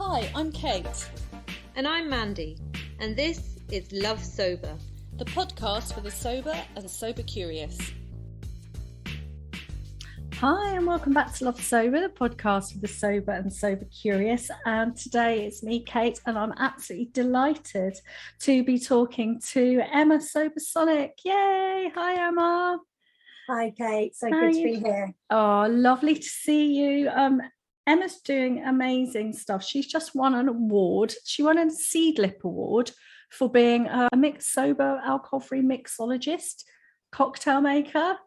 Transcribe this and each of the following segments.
Hi, I'm Kate. And I'm Mandy, and this is Love Sober, the podcast for the sober and sober curious. Hi, and welcome back to Love Sober, the podcast for the sober and sober curious. And today it's me, Kate, and I'm absolutely delighted to be talking to Emma Sobersonic. Yay! Hi, Emma. Hi, Kate. So good to be here. Oh, lovely to see you. Emma's doing amazing stuff. She's just won an award. She won a Seedlip Award for being a mixed sober, alcohol-free mixologist, cocktail maker.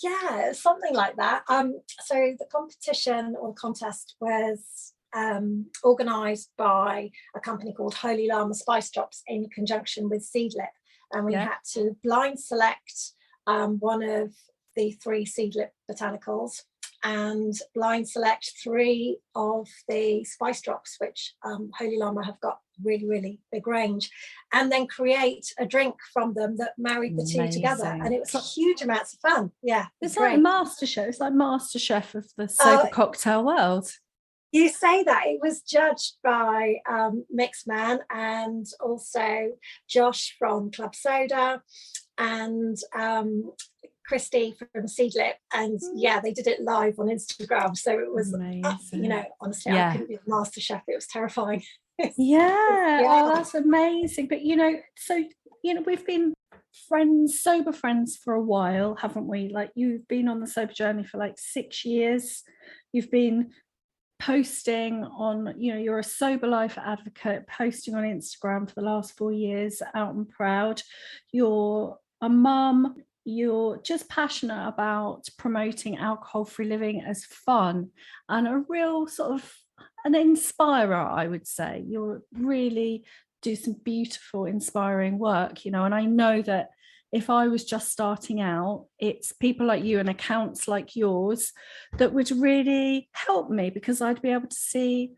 Yeah, something like that. So the competition or contest was organised by a company called Holy Llama Spice Drops in conjunction with Seedlip, and we had to blind select one of the 3 Seedlip botanicals and blind select 3 of the spice drops, which Holy Llama have got really big range, and then create a drink from them that married the 2 together, and it was like huge amounts of fun. Yeah, it's like MasterChef. It's like MasterChef of the sober cocktail world. You say that. It was judged by Mixman and also Josh from Club Soda and Christy from Seedlip, and they did it live on Instagram, so it was honestly I couldn't be a master chef. It was terrifying. Oh, that's amazing. But we've been sober friends for a while, haven't we? Like, you've been on the sober journey for like 6 years. You've been posting on, you're a sober life advocate, posting on Instagram for the last 4 years, out and proud. You're a mum. You're just passionate about promoting alcohol-free living as fun and a real sort of an inspirer, I would say. You really do some beautiful, inspiring work, and I know that if I was just starting out, it's people like you and accounts like yours that would really help me, because I'd be able to see,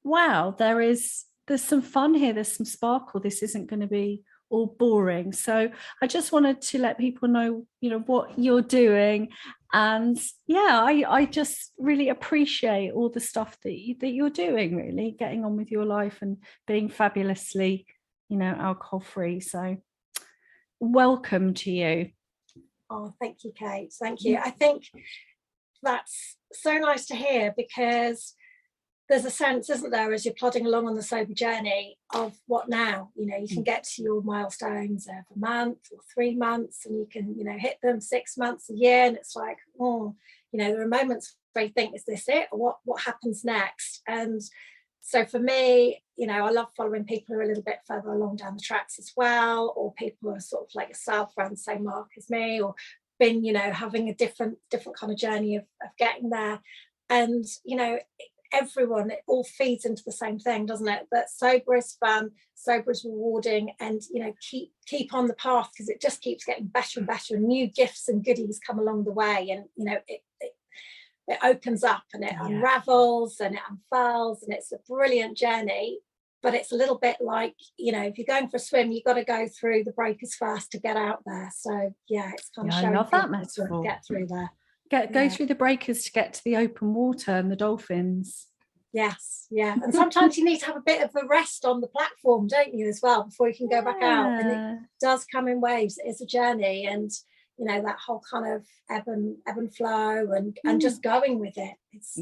wow, there's some fun here, there's some sparkle, this isn't going to be all boring. So I just wanted to let people know, what you're doing. And I just really appreciate all the stuff that you're doing, really getting on with your life and being fabulously, alcohol free. So welcome to you. Oh, thank you, Kate. Thank you. I think that's so nice to hear, because there's a sense, isn't there, as you're plodding along on the sober journey, of what now? You can get to your milestones of a month or 3 months, and you can, hit them 6 months, a year, and it's like, there are moments where you think, is this it? Or what happens next? And so for me, I love following people who are a little bit further along down the tracks as well, or people who are sort of like yourself, around the same mark as me, or been, having a different kind of journey of getting there. And, everyone, it all feeds into the same thing, doesn't it? That sober is fun, sober is rewarding, and keep on the path, because it just keeps getting better and better, and new gifts and goodies come along the way, and it opens up and it unravels and it unfurls, and it's a brilliant journey. But it's a little bit like, if you're going for a swim, you've got to go through the breakers first to get out there. So it's kind of showing I love that metaphor. To get through there. Go through the breakers to get to the open water and the dolphins. Yes, and sometimes you need to have a bit of a rest on the platform, don't you, as well, before you can go back out. And it does come in waves. It's a journey, and that whole kind of ebb and flow, and just going with it. It's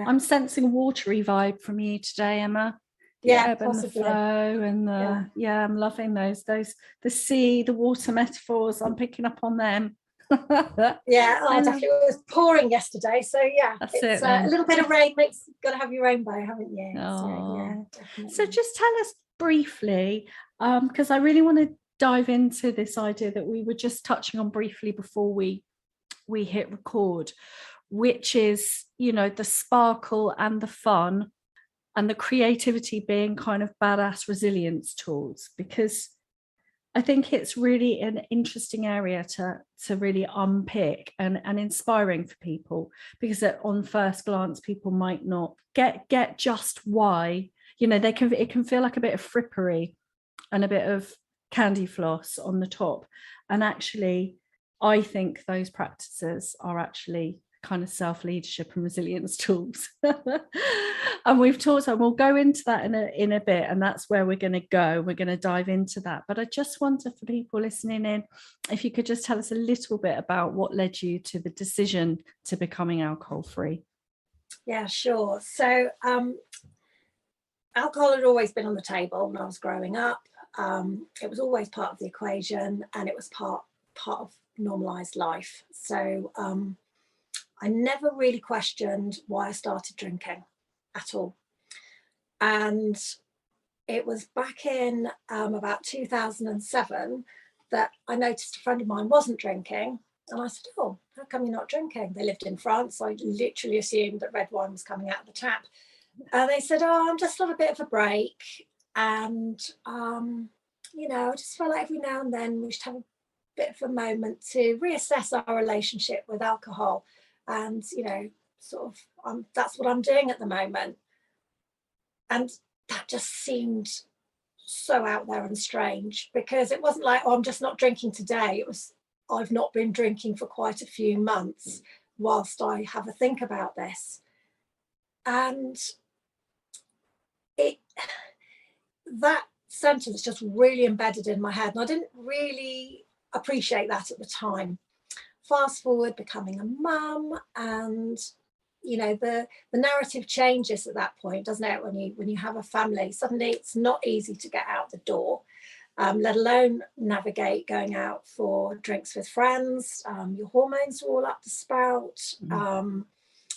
I'm sensing a watery vibe from you today, Emma. The ebb and the flow, and I'm loving those the sea, the water metaphors. I'm picking up on them. Definitely. It was pouring yesterday, so it's a little bit of rain makes, got to have your rainbow, haven't you? So just tell us briefly, because I really want to dive into this idea that we were just touching on briefly before we hit record, which is the sparkle and the fun and the creativity being kind of badass resilience tools, because I think it's really an interesting area to really unpick and inspiring for people, because on first glance people might not get just why, it can feel like a bit of frippery and a bit of candy floss on the top, and actually I think those practices are actually kind of self-leadership and resilience tools. And we've talked, and we'll go into that in a bit, and that's where we're going to go. We're going to dive into that. But I just wonder, for people listening in, if you could just tell us a little bit about what led you to the decision to becoming alcohol free. Yeah, sure. So alcohol had always been on the table when I was growing up. It was always part of the equation, and it was part of normalized life. So I never really questioned why I started drinking at all. And it was back in about 2007 that I noticed a friend of mine wasn't drinking. And I said, oh, how come you're not drinking? They lived in France. So I literally assumed that red wine was coming out of the tap. And they said, oh, I'm just on a bit of a break. And, you know, I just feel like every now and then we should have a bit of a moment to reassess our relationship with alcohol. And, you know, sort of, that's what I'm doing at the moment. And that just seemed so out there and strange, because it wasn't like, oh, I'm just not drinking today. It was, I've not been drinking for quite a few months whilst I have a think about this. And that sentence just really embedded in my head, and I didn't really appreciate that at the time. Fast forward, becoming a mum, and you know, the narrative changes at that point, doesn't it? When you have a family, suddenly it's not easy to get out the door, let alone navigate going out for drinks with friends. Your hormones are all up to spout.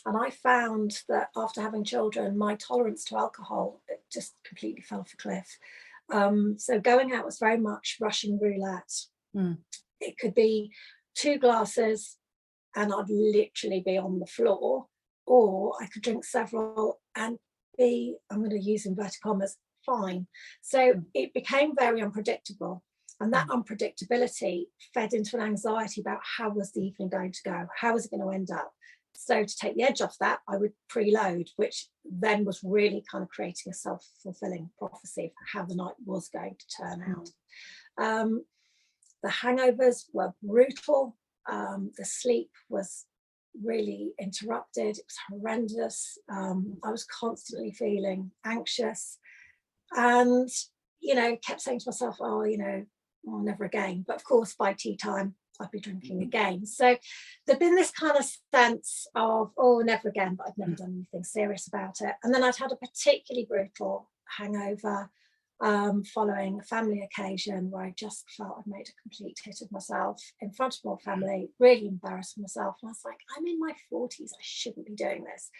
And I found that after having children, my tolerance to alcohol, it just completely fell off a cliff. So going out was very much Russian roulette. It could be 2 glasses and I'd literally be on the floor, or I could drink several and be, I'm going to use inverted commas, fine. So it became very unpredictable. And that unpredictability fed into an anxiety about how was the evening going to go? How was it going to end up? So to take the edge off that, I would preload, which then was really kind of creating a self-fulfilling prophecy of how the night was going to turn out. The hangovers were brutal. The sleep was really interrupted. It was horrendous. I was constantly feeling anxious, and, you know, kept saying to myself, oh, you know, oh, never again. But of course, by tea time, I'd be drinking again. So there'd been this kind of sense of, oh, never again, but I'd never done anything serious about it. And then I'd had a particularly brutal hangover following a family occasion where I just felt I'd made a complete hit of myself in front of my family, really embarrassed myself. And I was like, I'm in my 40s, I shouldn't be doing this.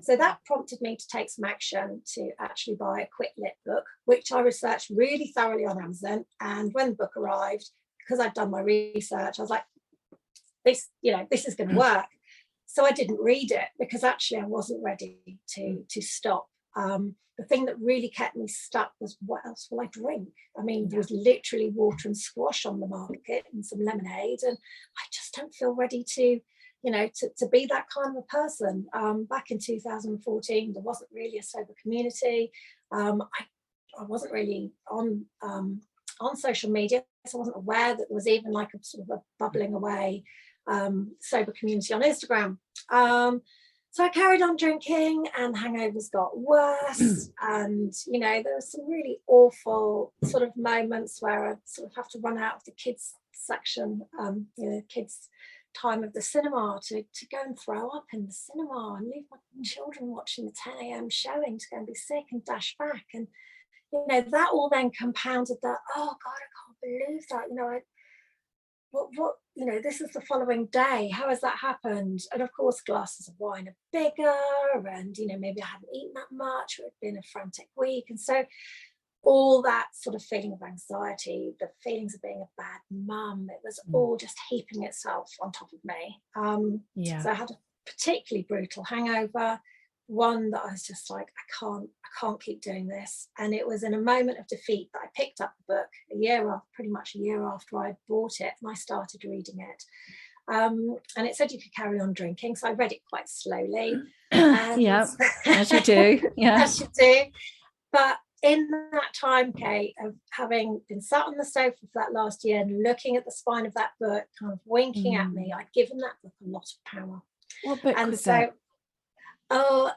So that prompted me to take some action to actually buy a quick lit book, which I researched really thoroughly on Amazon. And when the book arrived, because I'd done my research, I was like, this is going to work. So I didn't read it because actually I wasn't ready to stop. The thing that really kept me stuck was, what else will I drink? I mean, there was literally water and squash on the market and some lemonade, and I just don't feel ready to, you know, to be that kind of a person. Back in 2014, there wasn't really a sober community. I wasn't really on social media, so I wasn't aware that there was even like a sort of a bubbling away sober community on Instagram. So I carried on drinking, and hangovers got worse. And, you know, there were some really awful sort of moments where I sort of have to run out of the kids section, you know, kids time of the cinema to go and throw up in the cinema and leave my children watching the 10 a.m. showing to go and be sick and dash back. And, you know, that all then compounded that, oh God, I can't believe that, you know, what, you know, this is the following day. How has that happened? And of course, glasses of wine are bigger, and, you know, maybe I hadn't eaten that much, or it'd been a frantic week. And so all that sort of feeling of anxiety, the feelings of being a bad mum, it was all just heaping itself on top of me. So I had a particularly brutal hangover, one that I was just like, I can't keep doing this. And it was in a moment of defeat that I picked up the book pretty much a year after I bought it, and I started reading it. And it said you could carry on drinking, so I read it quite slowly. Yeah, as you do. Yeah, as you do. But in that time, Kate, of having been sat on the sofa for that last year and looking at the spine of that book, kind of winking at me, I'd given that book a lot of power. What book And was so, that? oh,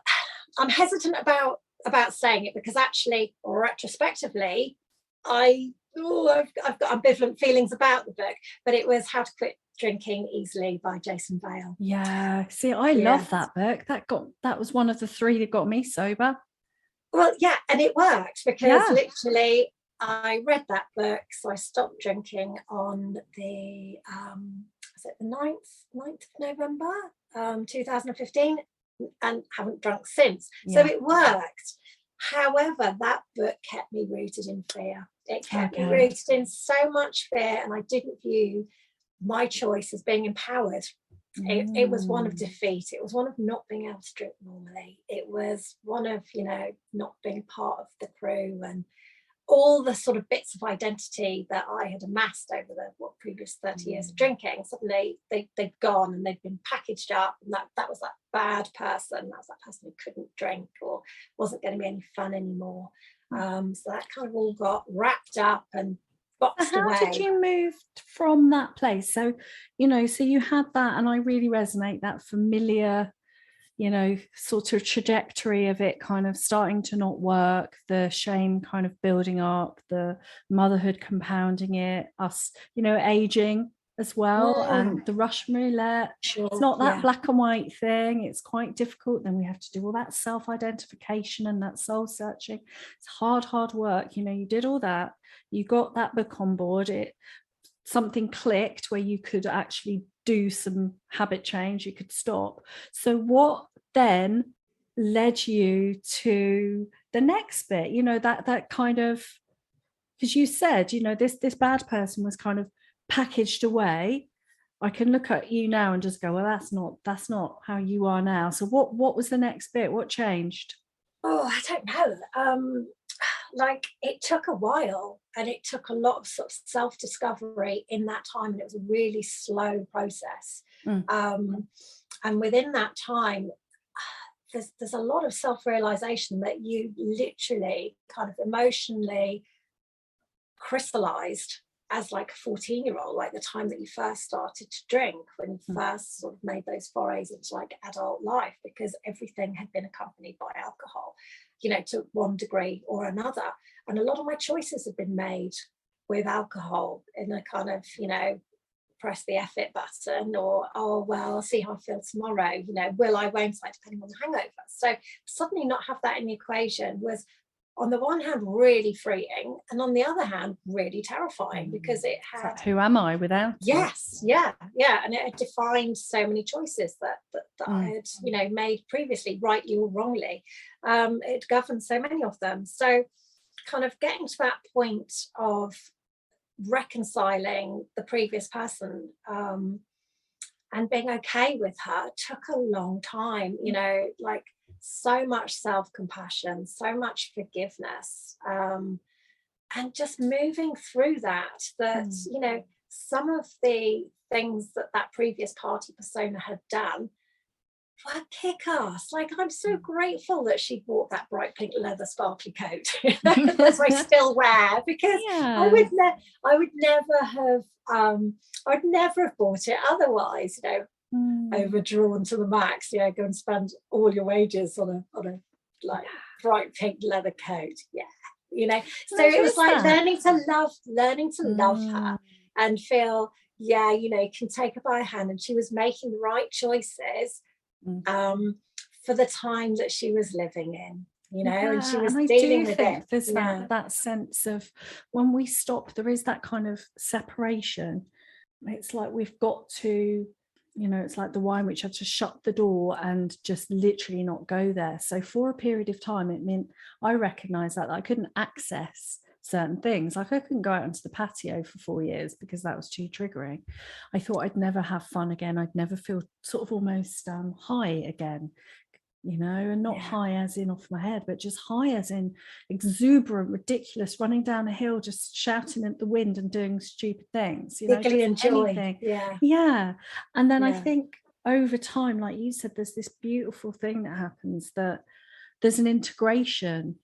I'm hesitant about saying it because actually, retrospectively, I've got ambivalent feelings about the book, but it was How to Quit Drinking Easily by Jason Vale. Yeah, see, I love that book. That was one of the 3 that got me sober. Well, yeah, and it worked because Yeah. literally I read that book, so I stopped drinking on the was it the 9th of November 2015, and haven't drunk since. Yeah. So it worked. However, that book kept me rooted in fear. It kept me Okay. rooted in so much fear, and I didn't view my choice as being empowered. It was one of defeat. It was one of not being able to drink normally. It was one of, not being part of the crew, and all the sort of bits of identity that I had amassed over the previous 30 years of drinking. Suddenly they'd gone, and they'd been packaged up, and that was that bad person. That was that person who couldn't drink or wasn't going to be any fun anymore. So that kind of all got wrapped up and boxed away. How did you move from that place? So, so you had that, and I really resonate, that familiar, sort of trajectory of it kind of starting to not work, the shame kind of building up, the motherhood compounding it, us, aging as well, and the Russian roulette. Sure, it's not that black and white thing. It's quite difficult. Then we have to do all that self-identification and that soul searching. It's hard work. You did all that, you got that book on board, something clicked where you could actually do some habit change, you could stop. So what then led you to the next bit, that kind of, because you said, this bad person was kind of packaged away. I can look at you now and just go, well, that's not how you are now. So what was the next bit? What changed? Oh, I don't know. It took a while, and it took a lot of sort of self-discovery in that time, and it was a really slow process. And within that time, there's a lot of self-realization that you literally kind of emotionally crystallized as like a 14-year-old, like the time that you first started to drink, when you first sort of made those forays into like adult life, because everything had been accompanied by alcohol, to one degree or another. And a lot of my choices have been made with alcohol in a kind of, press the F it button, or, oh, well, I'll see how I feel tomorrow, will I, won't I, depending on the hangover. So suddenly not have that in the equation was, on the one hand, really freeing, and on the other hand, really terrifying, because it had, like, who am I without? Yes, yeah, and it had defined so many choices that I had, made previously, rightly or wrongly. It governed so many of them. So, kind of getting to that point of reconciling the previous person and being okay with her took a long time. Like, so much self-compassion, so much forgiveness, and just moving through that some of the things that previous party persona had done were kick-ass. Like, I'm so grateful that she bought that bright pink leather sparkly coat that I still wear, because I would never have bought it otherwise. Overdrawn to the max, go and spend all your wages on a like bright pink leather coat. So it was like learning to love her and feel, you can take her by her hand, and she was making the right choices for the time that she was living in, and she was dealing with it. There's that sense of, when we stop, there is that kind of separation. It's like we've got to, it's like the wine which had to shut the door and just literally not go there. So for a period of time, it meant I recognized that I couldn't access certain things. Like, I couldn't go out onto the patio for 4 years because that was too triggering. I thought I'd never have fun again. I'd never feel sort of almost high again, and not high as in off my head, but just high as in exuberant, ridiculous, running down a hill, just shouting at the wind and doing stupid things, giggly and joy. Anything. And then I think over time, like you said, there's this beautiful thing that happens, that there's an integration.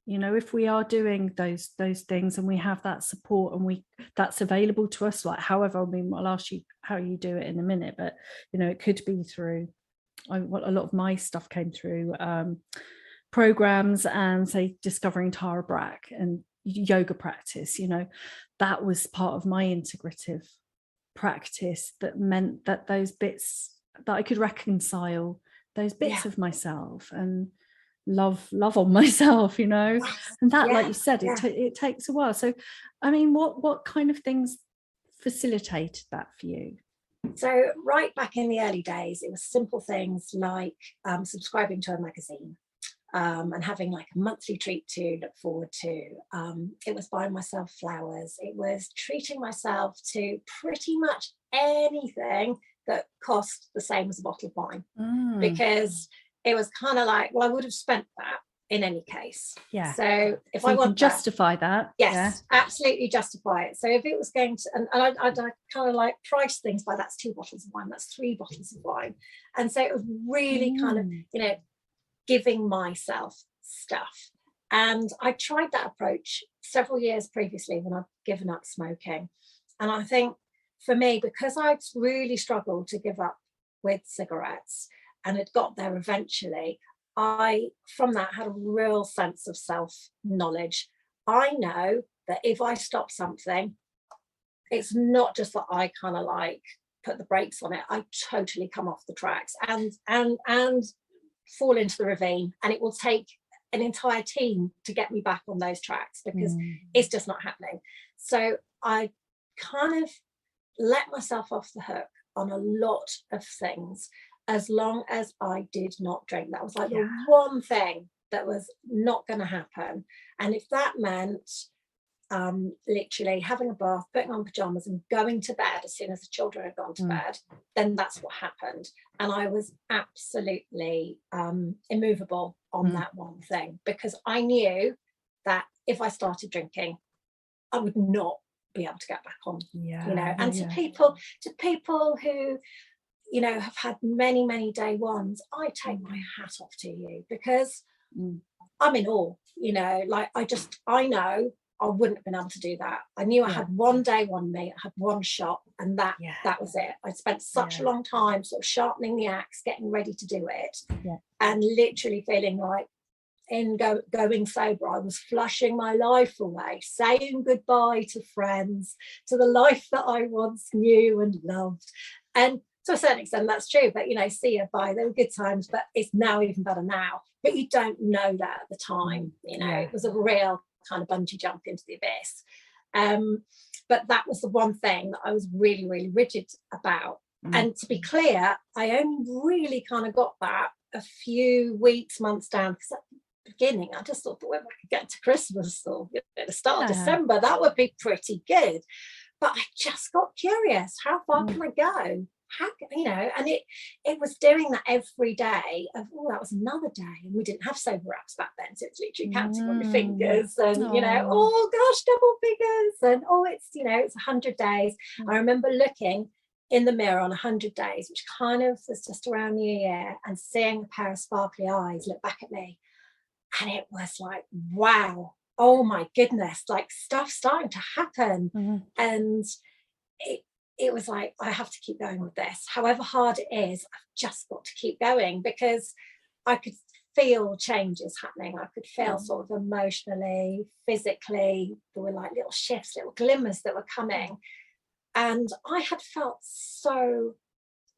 If we are doing those things, and we have that support, and that's available to us, like, however, I'll ask you how you do it in a minute, but it could be through a lot of my stuff came through programs and say discovering Tara Brach and yoga practice. That was part of my integrative practice, that meant that those bits that I could reconcile those bits of myself and love on myself, and that, like you said, it takes a while. So I mean, what kind of things facilitated that for you? So right back in the early days, it was simple things like subscribing to a magazine and having like a monthly treat to look forward to. It was buying myself flowers. It was treating myself to pretty much anything that cost the same as a bottle of wine, because it was kind of like, well, I would have spent that in any case. Yeah. So if so I you want can justify that. Yes, absolutely justify it. So if it was going to, and I kind of like price things by, that's 2 bottles of wine, that's 3 bottles of wine. And so it was really kind of, giving myself stuff. And I tried that approach several years previously when I'd given up smoking. And I think for me, because I'd really struggled to give up with cigarettes and had got there eventually, I, from that, had a real sense of self-knowledge. I know that if I stop something, it's not just that I kind of like put the brakes on it. I totally come off the tracks and fall into the ravine, and it will take an entire team to get me back on those tracks, because it's just not happening. So I kind of let myself off the hook on a lot of things, as long as I did not drink. That was like the one thing that was not going to happen. And if that meant literally having a bath, putting on pajamas and going to bed as soon as the children had gone to bed, then that's what happened. And I was absolutely immovable on that one thing, because I knew that if I started drinking, I would not be able to get back on. And to people who have had many day ones, I take my hat off to you, because I'm in awe. I know I wouldn't have been able to do that. I knew I had one day, one meet, I had one shot, and that was it. I spent such a long time sort of sharpening the axe, getting ready to do it, and literally feeling like going sober, I was flushing my life away, saying goodbye to friends, to the life that I once knew and loved. And to a certain extent, that's true. But see you, bye. They were good times, but it's now even better now. But you don't know that at the time. It was a real kind of bungee jump into the abyss. But that was the one thing that I was really, really rigid about. And to be clear, I only really kind of got that a few weeks, months down, because at the beginning I just thought that when I could get to Christmas or the start of December, that would be pretty good. But I just got curious. How far can I go? And it was doing that every day of, that was another day, and we didn't have sober apps back then, so it's literally counting on your fingers, and oh gosh, double figures, and it's 100 days. I remember looking in the mirror on 100 days, which kind of was just around New Year, and seeing a pair of sparkly eyes look back at me, and it was like, wow, oh my goodness, like stuff starting to happen. And it was like, I have to keep going with this. However hard it is, I've just got to keep going, because I could feel changes happening. I could feel sort of emotionally, physically, there were like little shifts, little glimmers that were coming. And I had felt so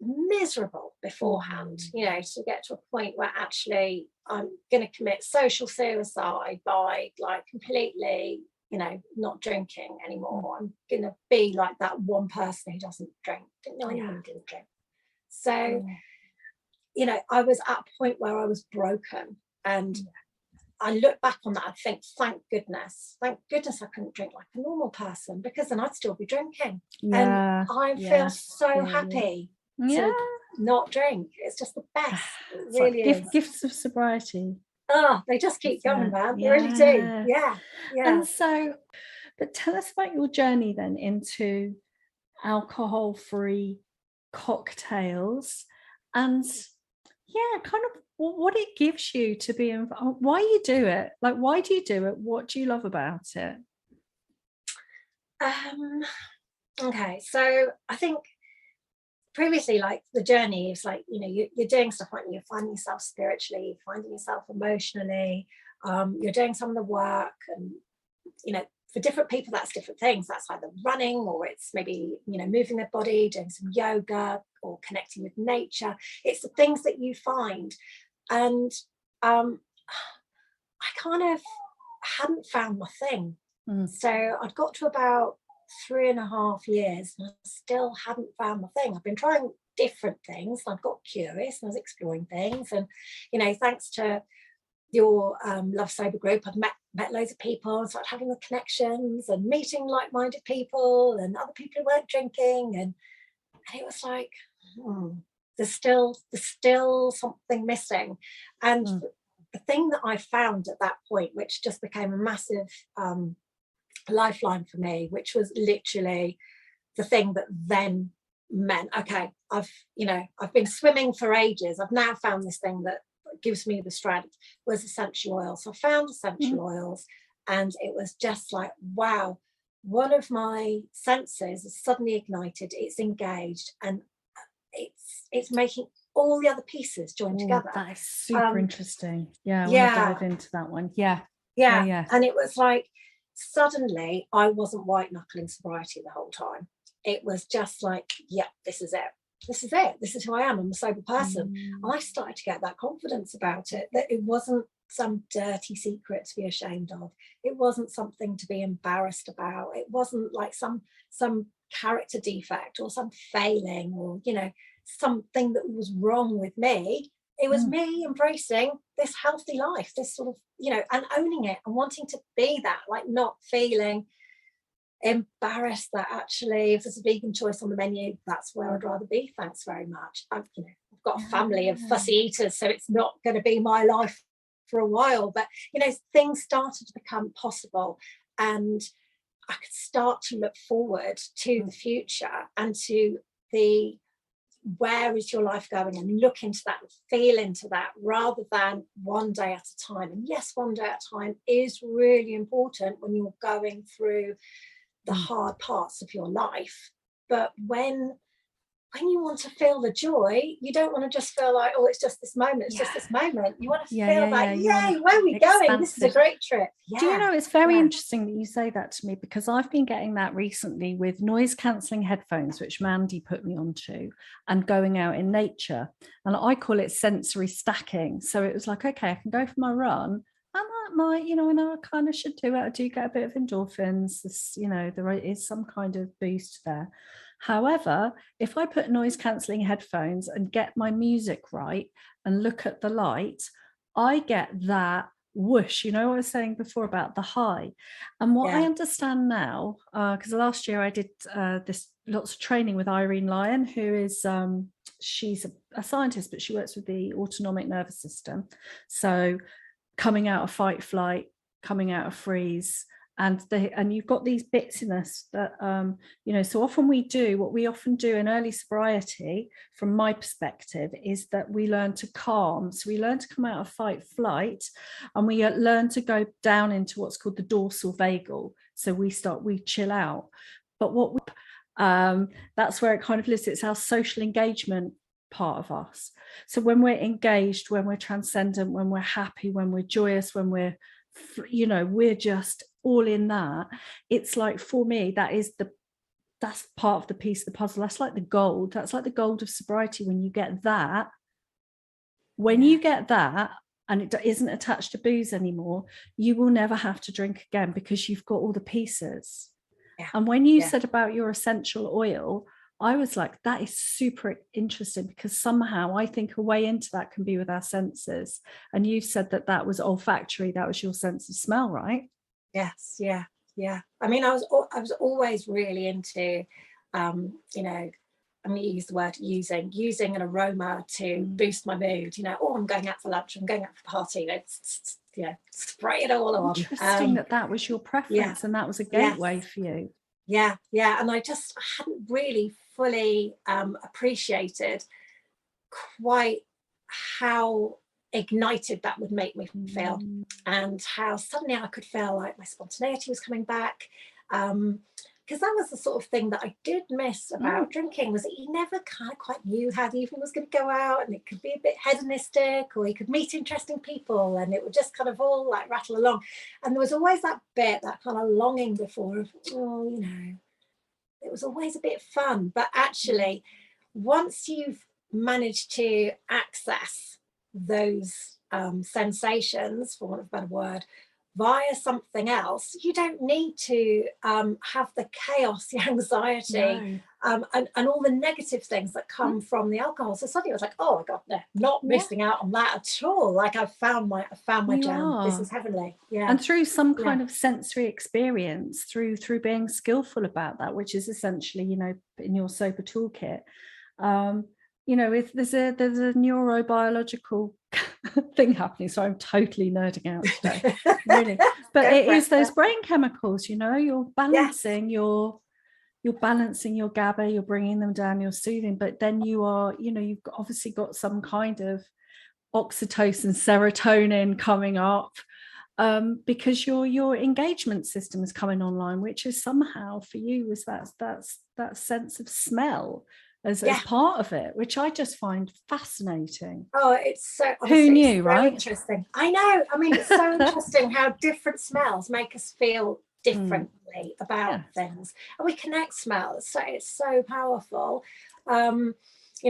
miserable beforehand, to get to a point where actually I'm going to commit social suicide by like completely not drinking anymore. I'm gonna be like that one person who doesn't drink. Didn't know anyone who didn't drink. So I was at a point where I was broken, and I look back on that, I think, thank goodness I couldn't drink like a normal person, because then I'd still be drinking. And I feel so happy to not drink. It's just the best. It really is. Gifts of sobriety. They just keep going, man. They really do. Yeah. And so, but tell us about your journey then into alcohol-free cocktails, and kind of what it gives you to be involved, why you do it. Like, why do you do it? What do you love about it? Okay, so I think previously, like the journey is like, you know, you're doing stuff, like you're finding yourself spiritually, finding yourself emotionally, you're doing some of the work, and you know, for different people that's different things. That's either running, or it's maybe, you know, moving their body, doing some yoga, or connecting with nature. It's the things that you find. And I kind of hadn't found my thing. So I'd got to about 3.5 years and I still hadn't found my thing. I've been trying different things. I've got curious and I was exploring things. And, you know, thanks to your Love Sober group, I've met loads of people and started having the connections and meeting like-minded people and other people who weren't drinking. And it was like, there's still something missing. And the thing that I found at that point, which just became a massive lifeline for me, which was literally the thing that then meant, okay, I've been swimming for ages. I've now found this thing that gives me the strength, was essential oils. So I found essential oils, and it was just like, wow, one of my senses is suddenly ignited, it's engaged, and it's making all the other pieces join together. That is super interesting. I want to dive into that one. Yeah. And it was like, suddenly I wasn't white knuckling sobriety the whole time. It was just like, yeah, this is it. This is who I am. I'm a sober person. And I started to get that confidence about it, that it wasn't some dirty secret to be ashamed of. It wasn't something to be embarrassed about. It wasn't like some character defect or some failing, or, you know, something that was wrong with me. It was me embracing this healthy life, this sort of, you know, and owning it and wanting to be that, like not feeling embarrassed that actually if there's a vegan choice on the menu, that's where I'd rather be, thanks very much. I've got a family of fussy eaters, so it's not going to be my life for a while. But, you know, things started to become possible, and I could start to look forward to the future and to the where is your life going, and look into that and feel into that, rather than one day at a time. And yes, one day at a time is really important when you're going through the hard parts of your life. But when you want to feel the joy, you don't want to just feel like, oh, it's just this moment, it's just this moment. You want to feel like, yay, where are we going? This is a great trip. Do you know, it's very interesting that you say that to me, because I've been getting that recently with noise cancelling headphones, which Mandy put me onto, and going out in nature. And I call it sensory stacking. So it was like, okay, I can go for my run, and that might, you know, and I kind of should do it. I do get a bit of endorphins. This, you know, there is some kind of boost there. However, if I put noise cancelling headphones and get my music right and look at the light, I get that whoosh, you know what I was saying before about the high. And what I understand now, because last year I did this lots of training with Irene Lyon, who is she's a scientist, but she works with the autonomic nervous system. So coming out of fight flight, coming out of freeze, and you've got these bits in us that you know, so often what we often do in early sobriety, from my perspective, is that we learn to calm. So we learn to come out of fight flight, and we learn to go down into what's called the dorsal vagal. So we chill out. But that's where it kind of lives. It's our social engagement part of us. So when we're engaged, when we're transcendent, when we're happy, when we're joyous, when we're, you know, we're just all in that. It's like, for me, that's part of the piece of the puzzle. That's like the gold. That's like the gold of sobriety. When you get that, you get that, and it isn't attached to booze anymore, you will never have to drink again, because you've got all the pieces. And when you said about your essential oil, I was like, that is super interesting, because somehow I think a way into that can be with our senses. And you said that was olfactory, that was your sense of smell, right? Yes, yeah. I mean, I was always really into, you know, I'm going to use the word using an aroma to boost my mood. You know, I'm going out for lunch, I'm going out for a party. Let's spray it all on. Interesting that was your preference, and that was a gateway for you. Yeah. And I hadn't really fully appreciated quite how ignited that would make me feel, and how suddenly I could feel like my spontaneity was coming back. because that was the sort of thing that I did miss about drinking, was that you never kind of quite knew how the evening was going to go out, and it could be a bit hedonistic, or you could meet interesting people, and it would just kind of all like rattle along. And there was always that bit, that kind of longing before of, oh, you know, it was always a bit fun. But actually, once you've managed to access those sensations, for want of a better word, via something else, you don't need to have the chaos, the anxiety, and all the negative things that come from the alcohol. So suddenly I was like, oh my god, no, not missing out on that at all. Like I've found my jam. This is heavenly. Yeah. And through some kind of sensory experience, through being skillful about that, which is essentially, you know, in your sober toolkit, you know, if there's a neurobiological thing happening, so I'm totally nerding out today, really. But it is those brain chemicals, you know, you're balancing you're balancing your GABA, you're bringing them down, you're soothing, but then you are, you know, you've obviously got some kind of oxytocin, serotonin coming up, because your engagement system is coming online, which is somehow for you is that sense of smell as part of it, which I just find fascinating. Oh, it's so, who knew, so right? Interesting. I know. I mean, it's so interesting how different smells make us feel differently about things, and we connect smells. So it's so powerful. You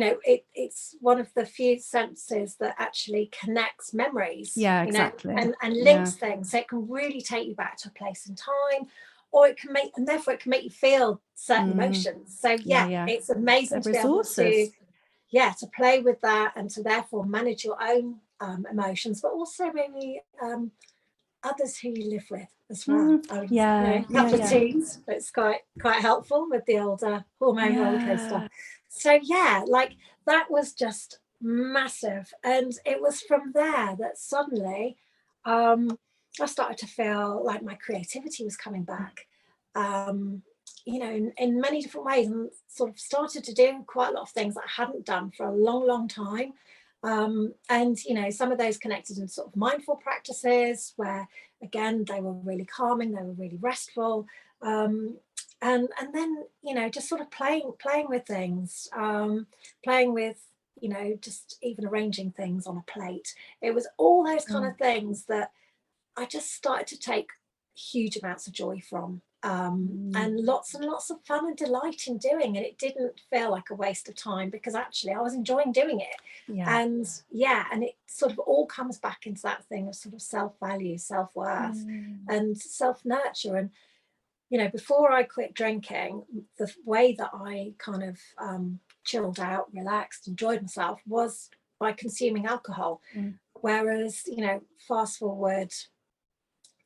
know, it's one of the few senses that actually connects memories. Yeah, exactly. You know, and links things. So it can really take you back to a place and time, or it can make, and therefore it can make you feel certain emotions. So it's amazing to be able to to play with that, and to therefore manage your own emotions, but also maybe others who you live with as well. You know, a couple of teens, it's quite helpful with the old hormone roller coaster. So like that was just massive, and it was from there that suddenly I started to feel like my creativity was coming back, you know, in many different ways, and sort of started to do quite a lot of things that I hadn't done for a long time. And, you know, some of those connected in sort of mindful practices where, again, they were really calming, they were really restful. And then, you know, just sort of playing with things, playing with, you know, just even arranging things on a plate. It was all those kind of things that I just started to take huge amounts of joy from, and lots of fun and delight in doing, and it didn't feel like a waste of time, because actually I was enjoying doing it. And it sort of all comes back into that thing of sort of self-value, self-worth, and self-nurture. And you know, before I quit drinking, the way that I kind of chilled out, relaxed, enjoyed myself was by consuming alcohol. Whereas, you know, fast forward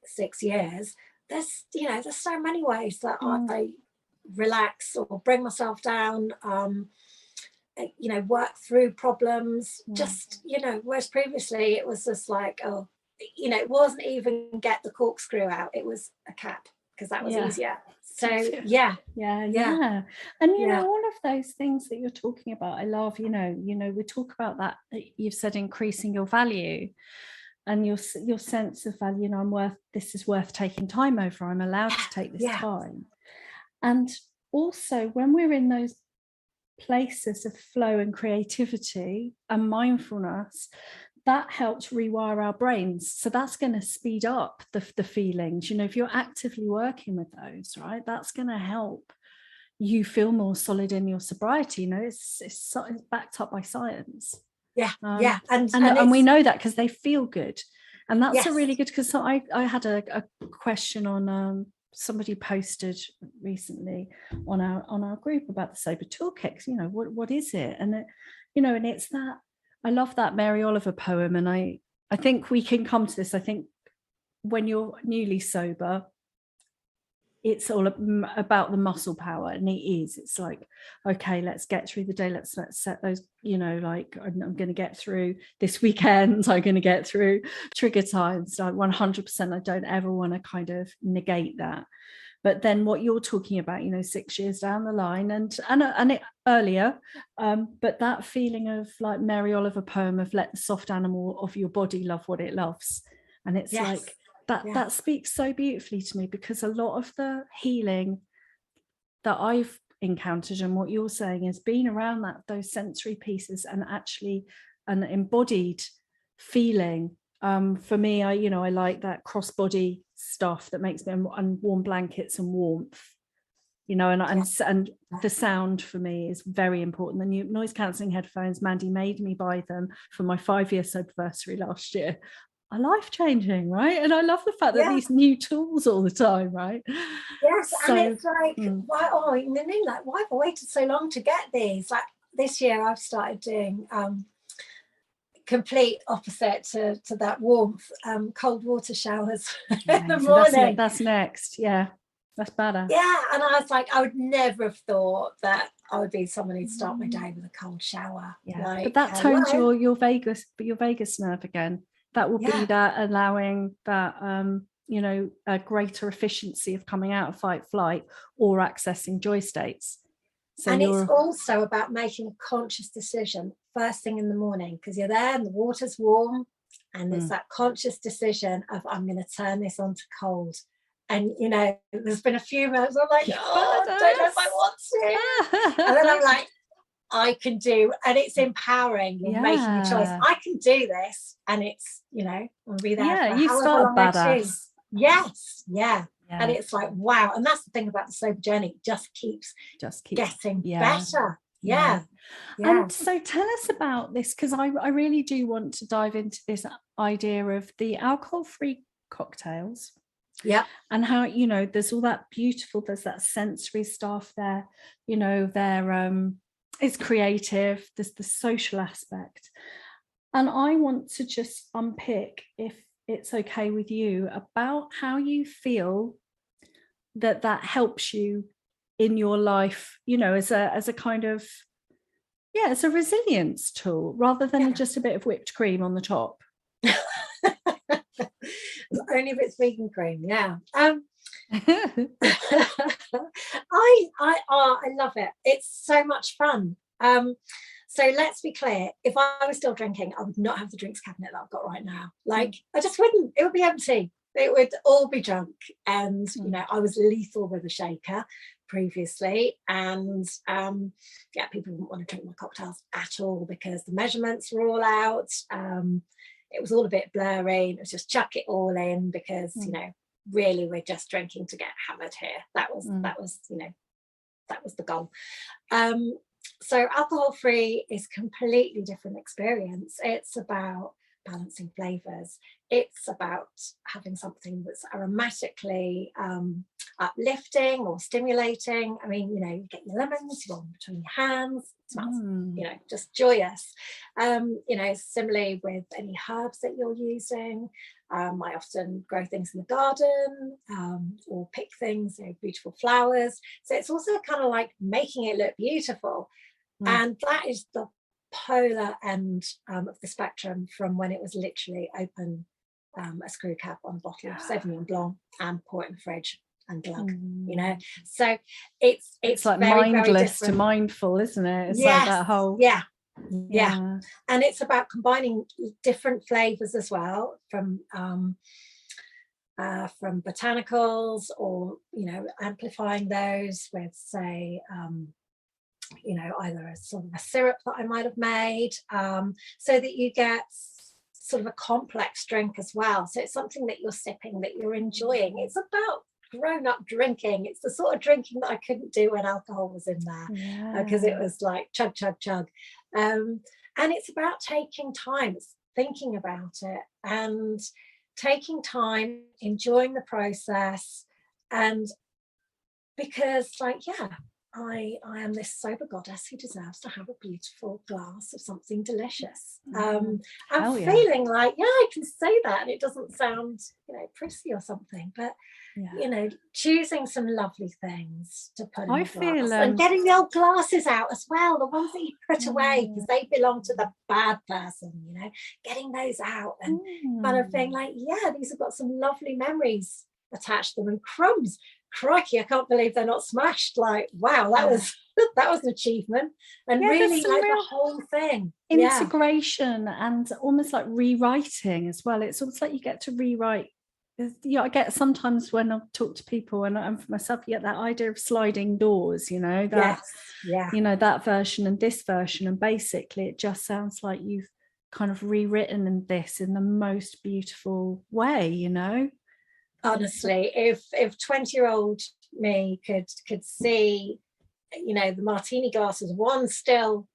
6 years, there's so many ways that I relax or bring myself down, you know, work through problems, just, you know, whereas previously it was just like, oh, you know, it wasn't even get the corkscrew out, it was a cap, because that was easier. So and you know, all of those things that you're talking about, I love. You know, we talk about that you've said, increasing your value and your sense of value. You know, this is worth taking time over, I'm allowed to take this time. And also when we're in those places of flow and creativity and mindfulness, that helps rewire our brains. So that's going to speed up the feelings. You know, if you're actively working with those, right, that's going to help you feel more solid in your sobriety. You know, it's backed up by science. And we know that because they feel good. And that's a really good, because I had a question on somebody posted recently on our group about the sober toolkit. You know, what is it? And it, you know, and it's that, I love that Mary Oliver poem, and I think we can come to this. I think when you're newly sober, it's all about the muscle power, and it is. It's like, okay, let's get through the day. Let's set those, you know, like I'm going to get through this weekend. I'm going to get through trigger times. So 100%. I don't ever want to kind of negate that. But then what you're talking about, you know, 6 years down the line and it earlier, but that feeling of like Mary Oliver poem of let the soft animal of your body love what it loves. And it's like that speaks so beautifully to me, because a lot of the healing that I've encountered, and what you're saying is being around those sensory pieces and actually an embodied feeling. For me, I like that crossbody stuff that makes me, and warm blankets and warmth, and the sound for me is very important. The new noise cancelling headphones, Mandy made me buy them for my 5-year sobriety last year, are life-changing, right? And I love the fact that these new tools all the time, right? Yes, so, and it's like, why have I waited so long to get these? Like this year I've started doing complete opposite to that warmth, cold water showers in the morning. That's next. Yeah, that's better. Yeah, and I was like, I would never have thought that I would be someone who'd start my day with a cold shower. Yeah, but that tones your vagus nerve again. That will be that allowing that a greater efficiency of coming out of fight flight or accessing joy states. So and it's also about making a conscious decision first thing in the morning, because you're there and the water's warm, and it's that conscious decision of, I'm going to turn this on to cold. And there's been a few moments I'm like, I don't know if I want to. And then I'm like, I can do, and it's empowering. You're making a choice. I can do this, and it's I'll be there. Yeah, for you start badass. Yes, yeah. And it's like, wow. And that's the thing about the sober journey, it just keeps getting better. Yeah. And so tell us about this, because I really do want to dive into this idea of the alcohol-free cocktails. Yeah. And how there's all that beautiful, there's that sensory stuff there, it's creative, there's the social aspect. And I want to just unpick, if it's okay with you, about how you feel that helps you in your life, as a kind of, it's a resilience tool rather than just a bit of whipped cream on the top. Only if it's vegan cream. I love it. It's so much fun. So let's be clear, if I was still drinking, I would not have the drinks cabinet that I've got right now. Like, I just wouldn't. It would be empty. It would all be drunk. And I was lethal with a shaker previously, and people didn't want to drink my cocktails at all because the measurements were all out. It was all a bit blurry. It was just chuck it all in because really we're just drinking to get hammered here. That was the goal. So alcohol-free is a completely different experience. It's about balancing flavors. It's about having something that's aromatically uplifting or stimulating. I mean, you get your lemons, you roll them between your hands. It smells, just joyous. Similarly with any herbs that you're using. I often grow things in the garden or pick things, beautiful flowers. So it's also kind of like making it look beautiful. And that is the polar end of the spectrum from when it was literally open a screw cap on a bottle of Sauvignon Blanc and pour it in the fridge and glug, So it's like very, mindless very to mindful, isn't it? It's like that whole and it's about combining different flavors as well from botanicals, or amplifying those with, say, either a sort of a syrup that I might have made, so that you get sort of a complex drink as well. So it's something that you're sipping, that you're enjoying. It's about grown-up drinking. It's the sort of drinking that I couldn't do when alcohol was in there, because it was like chug, chug, chug. And it's about taking time, it's thinking about it and taking time, enjoying the process. And because I am this sober goddess who deserves to have a beautiful glass of something delicious. I'm feeling like, I can say that, and it doesn't sound, prissy or something, but choosing some lovely things to put in the glass, and getting the old glasses out as well, the ones that you put away because they belong to the bad person, getting those out and kind of being like, these have got some lovely memories attached to them, and crumbs. Crikey, I can't believe they're not smashed. Like, wow, that was an achievement. And really like the whole thing. Integration and almost like rewriting as well. It's almost like you get to rewrite yeah, I get sometimes when I talk to people and for myself, you get that idea of sliding doors, you know, that, you know, that version and this version. And basically it just sounds like you've kind of rewritten this in the most beautiful way, you know. Honestly, if 20-year-old me could see, you know, the martini glasses, one still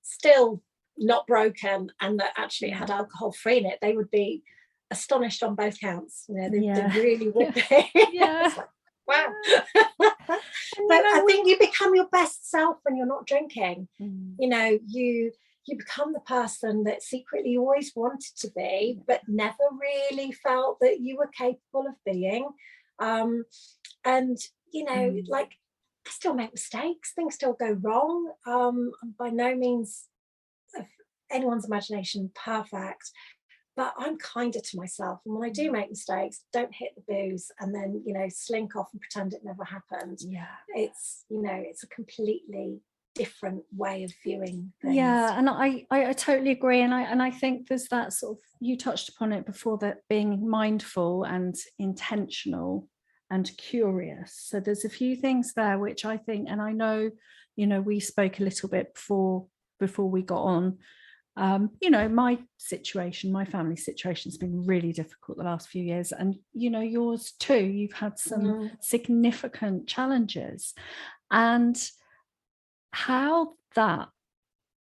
not broken, and that actually it had alcohol free in it, they would be astonished on both counts. You know, they really would be. Yeah. Like, wow. But I think you become your best self when you're not drinking. You know, you become the person that secretly you always wanted to be, but never really felt that you were capable of being. And you know, like, I still make mistakes, things still go wrong. I'm by no means of anyone's imagination perfect, but I'm kinder to myself. And when I do make mistakes, don't hit the booze and then, you know, slink off and pretend it never happened. Yeah. It's, you know, it's a completely different way of viewing things. Yeah, and I totally agree. And I think there's that sort of, you touched upon it before, that being mindful and intentional and curious. So there's a few things there which I think, and I know, you know, we spoke a little bit before we got on. You know, my family situation has been really difficult the last few years, and you know, yours too. You've had some significant challenges, and how that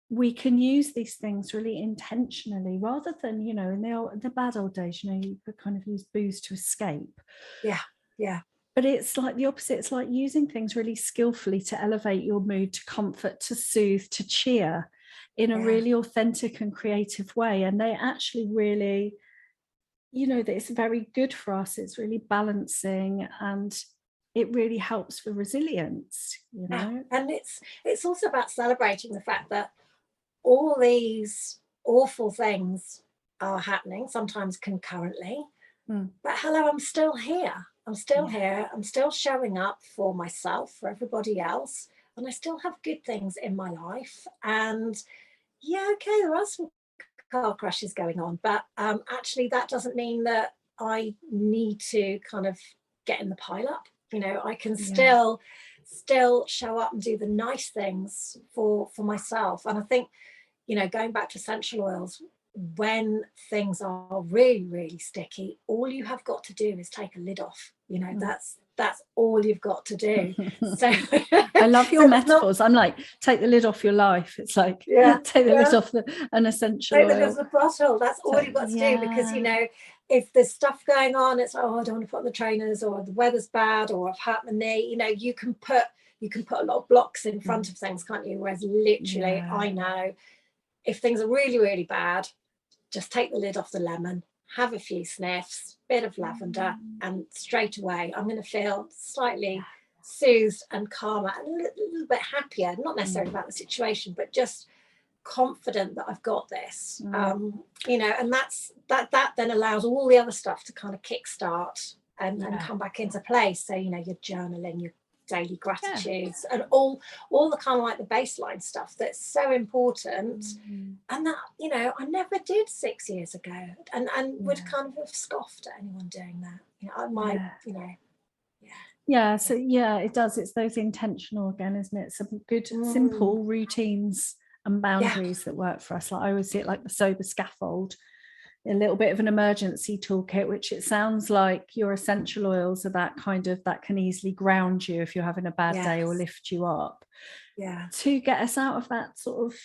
we can use these things really intentionally, rather than, you know, in the bad old days, you know, you could kind of use booze to escape. Yeah. But it's like the opposite. It's like using things really skillfully to elevate your mood, to comfort, to soothe, to cheer in a really authentic and creative way. And they actually really, you know, that it's very good for us. It's really balancing, and it really helps for resilience, you know. And it's also about celebrating the fact that all these awful things are happening, sometimes concurrently. But hello, I'm still here. I'm still here. I'm still showing up for myself, for everybody else, and I still have good things in my life. And yeah, okay, there are some car crashes going on, but actually that doesn't mean that I need to kind of get in the pile up. You know, I can still show up and do the nice things for myself. And I think, you know, going back to essential oils, when things are really, really sticky, all you have got to do is take a lid off. You know, that's all you've got to do. So I love your metaphors. I'm like, take the lid off your life. It's like, take the lid off an essential oil. Take the lid off the bottle. That's all you've got to do, because, you know, if there's stuff going on, it's like, oh, I don't want to put on the trainers, or the weather's bad, or I've hurt my knee. You know, you can put a lot of blocks in front of things, can't you? Whereas literally, I know if things are really, really bad, just take the lid off the lemon, have a few sniffs, bit of lavender, and straight away I'm going to feel slightly soothed and calmer and a little bit happier, not necessarily about the situation, but just confident that I've got this. You know, and that then allows all the other stuff to kind of kickstart and come back into place. So, you know, your journaling, your daily gratitudes, and all the kind of like the baseline stuff that's so important. And that, you know, I never did 6 years ago, and would kind of have scoffed at anyone doing that. You know, I might, you know. So it does. It's those intentional, again, isn't it? Some good simple routines and boundaries that work for us. Like I always see it like the sober scaffold, a little bit of an emergency toolkit, which it sounds like your essential oils are that kind of, that can easily ground you if you're having a bad day, or lift you up, to get us out of that sort of,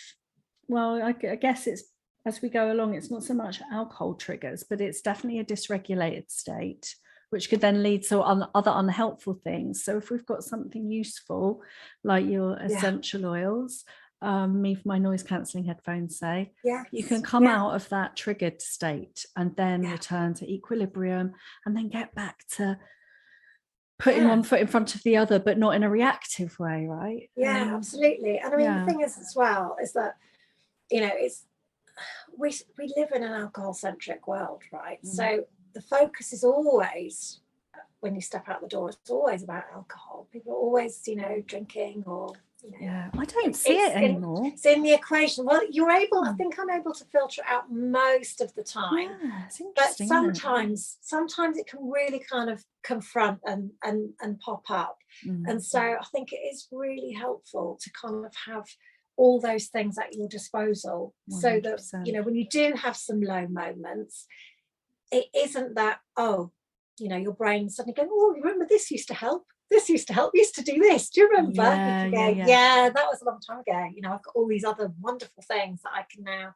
well, I guess it's, as we go along, it's not so much alcohol triggers, but it's definitely a dysregulated state, which could then lead to other unhelpful things. So if we've got something useful like your essential oils, me for my noise cancelling headphones say, you can come out of that triggered state and then return to equilibrium, and then get back to putting one foot in front of the other, but not in a reactive way, right? Absolutely. And I mean, the thing is as well is that, you know, it's we live in an alcohol centric world, right? So the focus is always, when you step out the door, it's always about alcohol. People are always, you know, drinking or Yeah, I don't see it anymore. It's in the equation. Well, I think I'm able to filter it out most of the time. Yeah, it's but interesting. sometimes it can really kind of confront and pop up. And so I think it is really helpful to kind of have all those things at your disposal 100%. So that, when you do have some low moments, it isn't that, your brain suddenly going, oh, remember this used to help. This used to help. We used to do this. Do you remember? Yeah, that was a long time ago. I've got all these other wonderful things that I can now,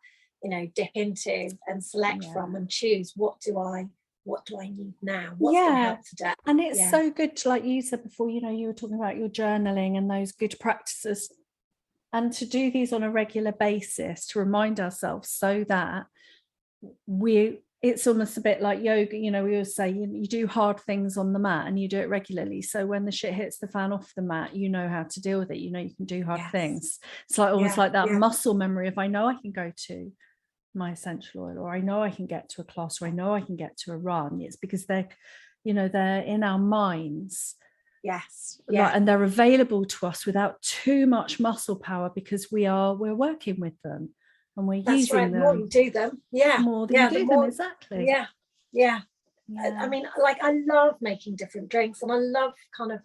dip into and select from and choose what do I need now? What's going to help today? And it's so good to, like you said before, you were talking about your journaling and those good practices, and to do these on a regular basis to remind ourselves, so that it's almost a bit like yoga. We always say you do hard things on the mat and you do it regularly, so when the shit hits the fan off the mat, you know how to deal with it. You can do hard things. It's like almost like that muscle memory of, I know I can go to my essential oil, or I know I can get to a class, or I know I can get to a run. It's because they're in our minds. And they're available to us without too much muscle power, because we're working with them and we're using them. More you do them, more than you do them, exactly. I mean, like, I love making different drinks, and I love kind of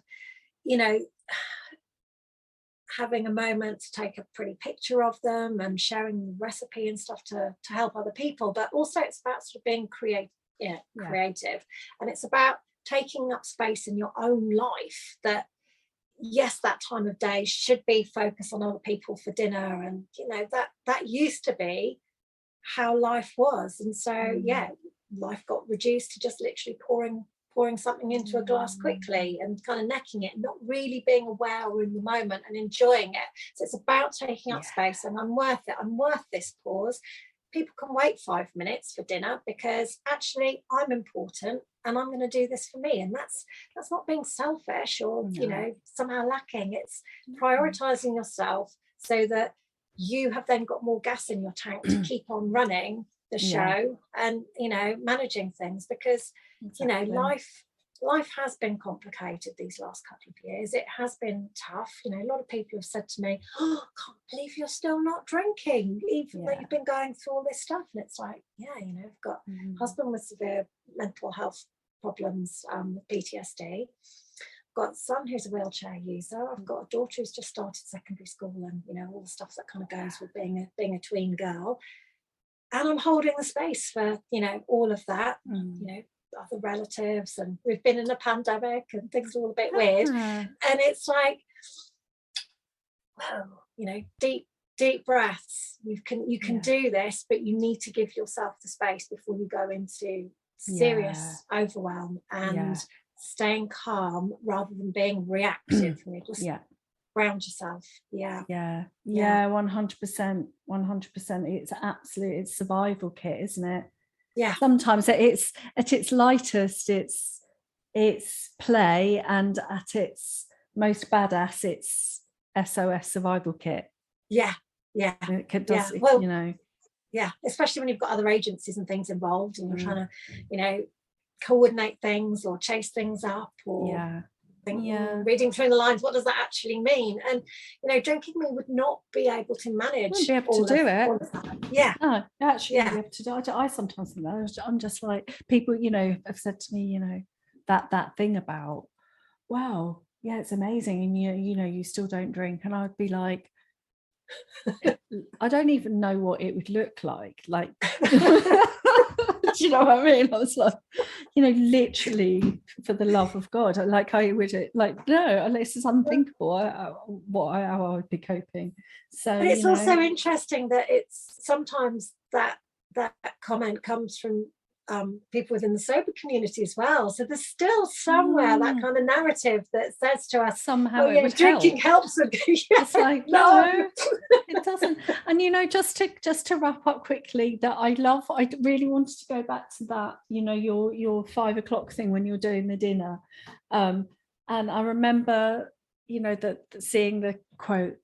having a moment to take a pretty picture of them and sharing the recipe and stuff to help other people. But also it's about sort of being creative, and it's about taking up space in your own life, that yes, that time of day should be focused on other people for dinner, and that used to be how life was. And so life got reduced to just literally pouring something into a glass quickly and kind of necking it, not really being aware or in the moment and enjoying it. So it's about taking up space, and I'm worth it. I'm worth this pause. People can wait 5 minutes for dinner because actually I'm important and I'm going to do this for me. And that's not being selfish or somehow lacking. It's prioritizing yourself so that you have then got more gas in your tank to keep on running the show and managing things, because life has been complicated these last couple of years. It has been tough. A lot of people have said to me, oh, I can't believe you're still not drinking, even though you've been going through all this stuff. And it's like, I've got a husband with severe mental health problems, PTSD. I've got a son who's a wheelchair user. I've got a daughter who's just started secondary school, and all the stuff that kind of goes with being a tween girl. And I'm holding the space for all of that. Other relatives, and we've been in a pandemic and things are all a bit weird, and it's like, deep breaths. You can do this, but you need to give yourself the space before you go into serious overwhelm, and staying calm rather than being reactive. And you just ground yourself. 100%. It's survival kit, isn't it? Sometimes it's at its lightest, it's play, and at its most badass, it's SOS survival kit. It does, especially when you've got other agencies and things involved, and you're trying to coordinate things or chase things up, or reading between the lines, what does that actually mean? And drinking me would not be able to manage. Wouldn't be able to do it. No, actually, be able to do it. I sometimes think that. I'm just like, people have said to me, that thing about, wow, it's amazing, and you still don't drink, and I'd be like, I don't even know what it would look like. Do you know what I mean? I was like, literally, for the love of God, I would, no, this is unthinkable. How I would be coping. So, but it's also interesting that it's sometimes that comment comes from people within the sober community as well. So there's still somewhere that kind of narrative that says to us, somehow drinking helps. It's like, no, it doesn't. And just to wrap up quickly, that I really wanted to go back to that, your 5 o'clock thing when you're doing the dinner, and I remember that seeing the quote,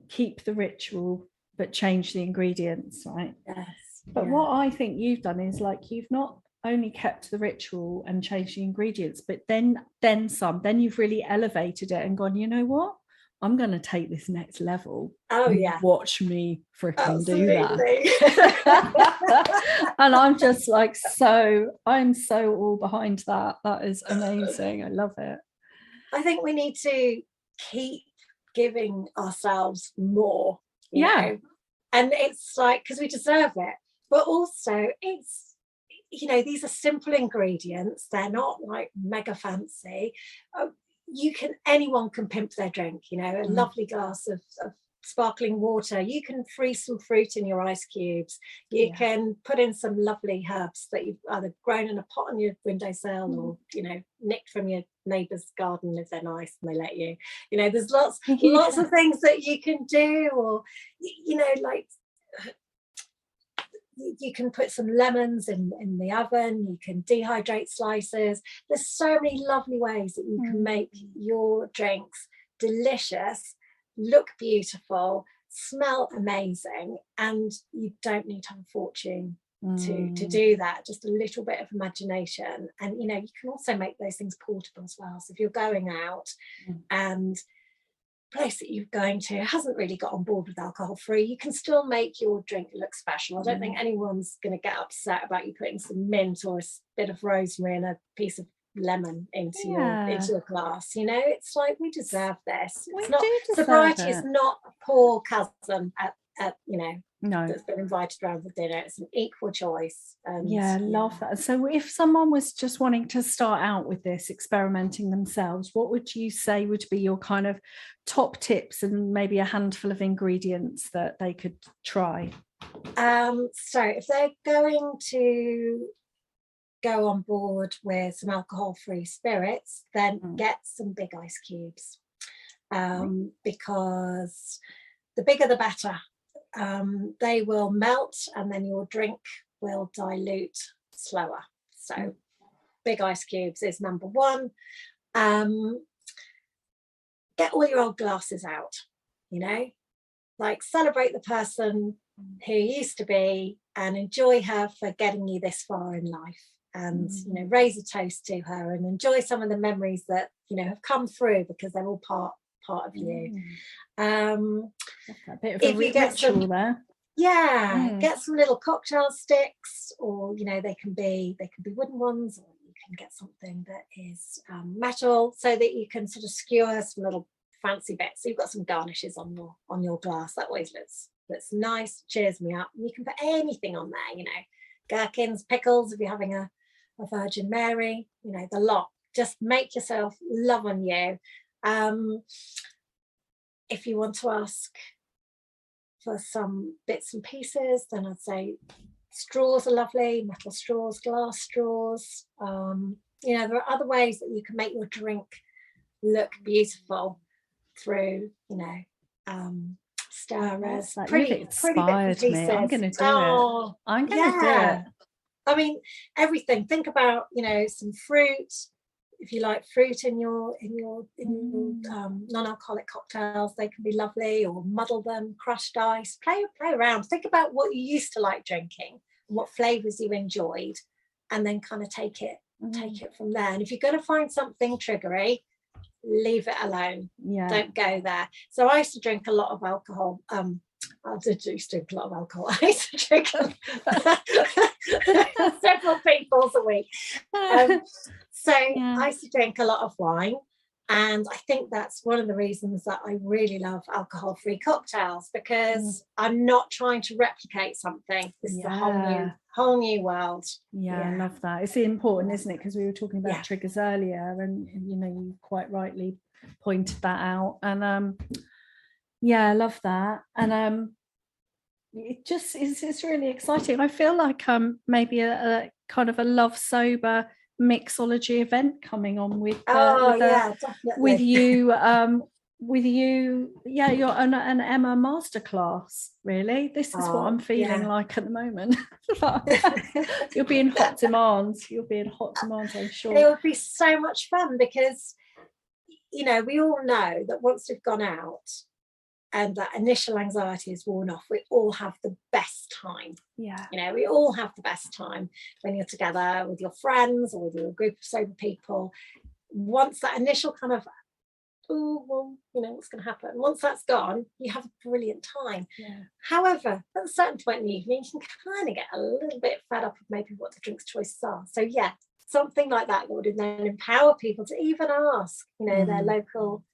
keep the ritual but change the ingredients, right? Yes. But what I think you've done is, you've not only kept the ritual and changed the ingredients, but then some. Then you've really elevated it and gone, you know what? I'm going to take this next level. Oh yeah, watch me freaking do that. And I'm just like, I'm so all behind that. That is amazing. I love it. I think we need to keep giving ourselves more, you know? And it's like, because we deserve it, but also it's, you know, these are simple ingredients. They're not like mega fancy. Anyone can pimp their drink, you know, a lovely glass of sparkling water. You can freeze some fruit in your ice cubes. You can put in some lovely herbs that you've either grown in a pot on your windowsill or, you know, nicked from your neighbour's garden if they're nice and they let you. You know, there's lots of things that you can do, or, you know, like you can put some lemons in the oven, you can dehydrate slices. There's so many lovely ways that you can make your drinks delicious, look beautiful, smell amazing, and you don't need to have a fortune to do that. Just a little bit of imagination. And you know, you can also make those things portable as well. So if you're going out and place that you're going to hasn't really got on board with alcohol free, you can still make your drink look special. I don't think anyone's going to get upset about you putting some mint or a bit of rosemary and a piece of lemon into your glass. You know, it's like, we deserve this. It's not, sobriety is not a poor cousin at you know, that's been invited around for dinner. It's an equal choice. And love that. So if someone was just wanting to start out with this, experimenting themselves, what would you say would be your kind of top tips and maybe a handful of ingredients that they could try? So if they're going to go on board with some alcohol-free spirits, then get some big ice cubes, because the bigger the better. They will melt and then your drink will dilute slower. So big ice cubes is number one. Get all your old glasses out, you know, like celebrate the person who used to be and enjoy her for getting you this far in life, and you know, raise a toast to her and enjoy some of the memories that, you know, have come through, because they're all part of you. A bit of a ritual there. Get some little cocktail sticks, or you know, they can be wooden ones, or you can get something that is metal, so that you can sort of skewer some little fancy bits. So you've got some garnishes on your glass. That always looks nice, cheers me up. And you can put anything on there, you know, gherkins, pickles if you're having a Virgin Mary, you know, the lot. Just make yourself love on you. If you want to ask for some bits and pieces, then I'd say straws are lovely, metal straws, glass straws. You know, there are other ways that you can make your drink look beautiful through, you know, stirrers. Pretty inspired me. I'm going to do it. I'm going to do it. I mean, everything. Think about, you know, some fruit. If you like fruit in your non-alcoholic cocktails, they can be lovely, or muddle them, crushed ice, play around. Think about what you used to like drinking and what flavors you enjoyed, and then kind of take it from there. And if you're going to find something triggery, leave it alone. Don't go there. So I used to drink a lot of alcohol. I used to drink a lot of alcohol. I used to drink several people's a week. I used to drink a lot of wine, and I think that's one of the reasons that I really love alcohol-free cocktails, because I'm not trying to replicate something. This is a whole new world. I love that. It's important, isn't it? Because we were talking about triggers earlier, and you know, you quite rightly pointed that out. And I love that. And it just it's really exciting. I feel like maybe a kind of a love sober mixology event coming on with you you're an Emma masterclass. Really, this is what I'm feeling like at the moment. You'll be in hot demand, I'm sure. It would be so much fun, because you know, we all know that once we've gone out and that initial anxiety is worn off, we all have the best time. You know, we all have the best time when you're together with your friends or with your group of sober people. Once that initial kind of oh, well, you know, what's going to happen? Once that's gone, you have a brilliant time. Yeah. However, at a certain point in the evening, you can kind of get a little bit fed up of maybe what the drinks choices are. So yeah, something like that would then empower people to even ask, you know, their local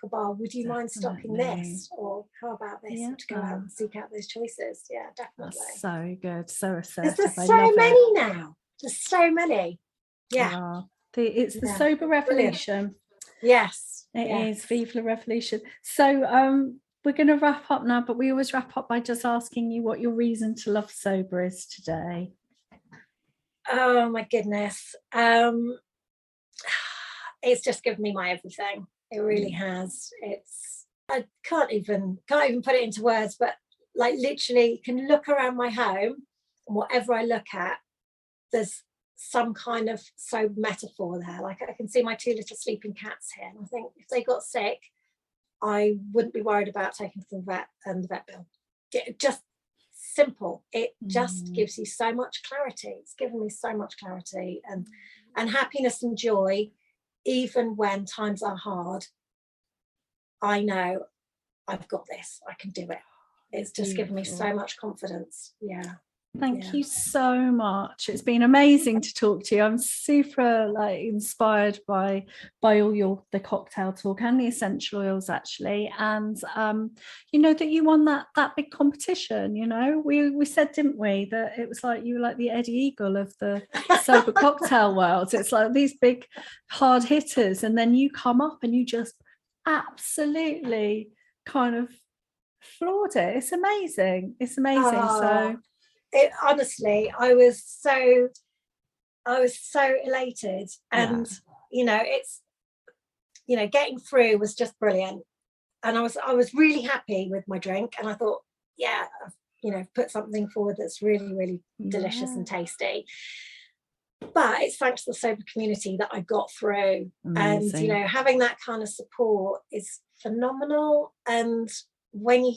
bar, would you mind stocking this, or how about this, to go out and seek out those choices. Yeah, definitely. That's so good, so assertive. There's so many now. There's so many. Yeah. It's the sober revolution. Brilliant. Yes, it is. Vive la revolution. So we're going to wrap up now, but we always wrap up by just asking you what your reason to love sober is today. Oh my goodness, it's just given me my everything. It really has. I can't even put it into words, but like literally you can look around my home and whatever I look at, there's some kind of sober metaphor there. Like I can see my 2 little sleeping cats here, and I think if they got sick, I wouldn't be worried about taking them to the vet and the vet bill. Just simple. It just gives you so much clarity. It's given me so much clarity and happiness and joy. Even when times are hard, I know I've got this. I can do it. It's just given me so much confidence. Yeah. Thank you so much. It's been amazing to talk to you. I'm super inspired by all the cocktail talk and the essential oils actually, and you know that you won that big competition. You know, we said, didn't we, that it was like you were like the Eddie Eagle of the sober cocktail world. It's like these big hard hitters, and then you come up and you just absolutely kind of floored it. It's amazing. So honestly, I was so elated, and you know, it's, you know, getting through was just brilliant, and I was really happy with my drink, and I thought, I've, you know, put something forward that's really, really delicious and tasty. But it's thanks to the sober community that I got through. Amazing. And you know, having that kind of support is phenomenal. And when you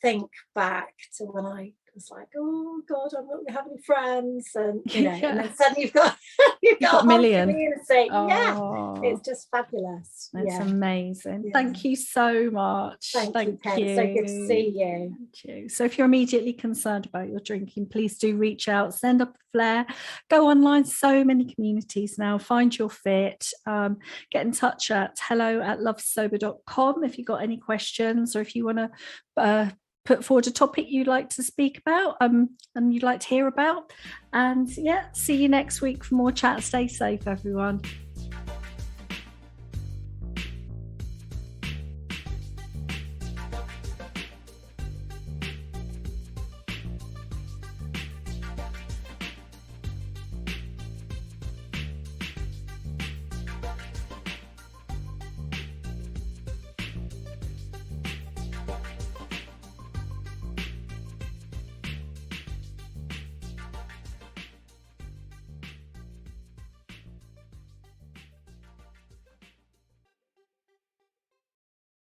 think back to when I was like, oh God, I'm not gonna have any friends, and you know, and then suddenly you've got a million community. It's just fabulous. It's amazing. Thank you so much. Thank you. So good to see you. Thank you. So if you're immediately concerned about your drinking, please do reach out, send up a flare, go online. So many communities now. Find your fit. Get in touch at hello@lovesober.com if you've got any questions, or if you want to put forward a topic you'd like to speak about and you'd like to hear about. And see you next week for more chat. Stay safe, everyone.